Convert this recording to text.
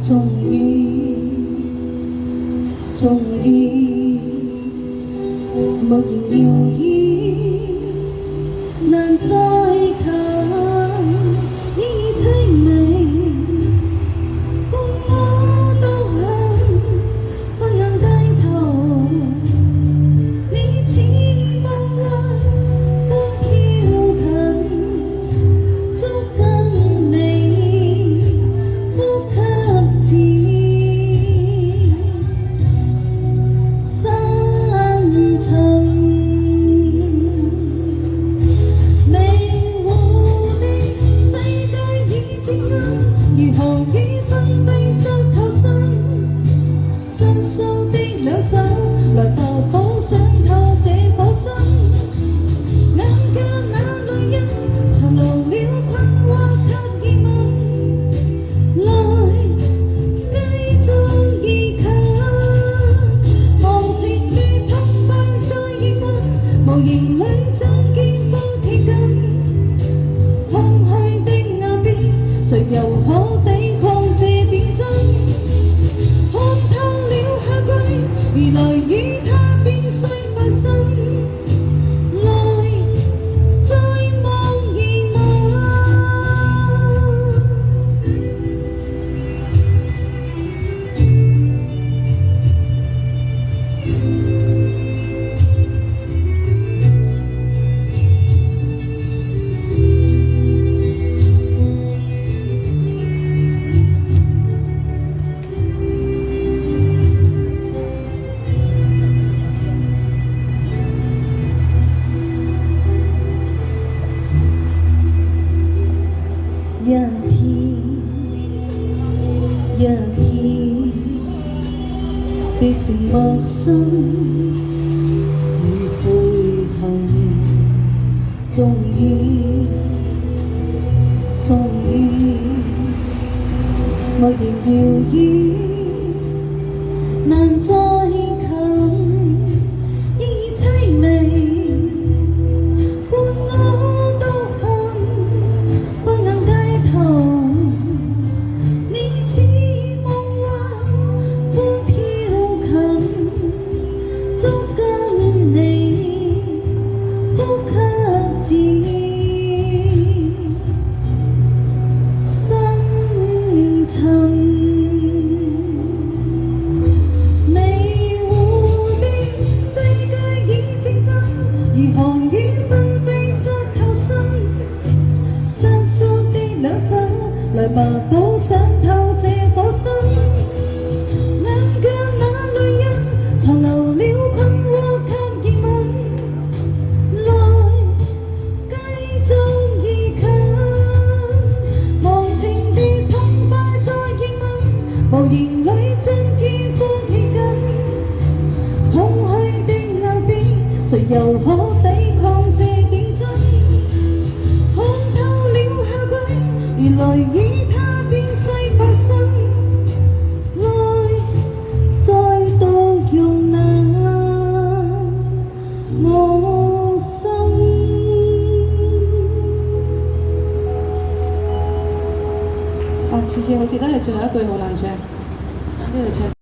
終於，默然遙遠，難再近，依依凄美，伴我到向，不敢低頭，你似夢幻般飄近，捉緊你，呼吸至。如何與紛飛失透身，生疏的兩手，來吧補上透這顆心。眼間那淚印，藏留了困惑及疑問，來繼續移近，忘情的痛快再熱吻，無言裏將肩膊貼近，空虛的眼邊，誰又可？原來與他必須發生，來再望疑問。一天變成陌生與悔恨，終於默然遙遠，難再近，依依凄美。如何與紛飛失透身，生疏的兩手，來吧補上透這顆心。眼腳那淚印，藏留了困惑及疑問，來繼續移近，忘情的痛快再熱吻，無言裏將肩膊貼近，空虛的眼邊，誰又可？原來與他必須發生，愛再度容納我心。次次好似都係最後一句好難唱，呢度唱。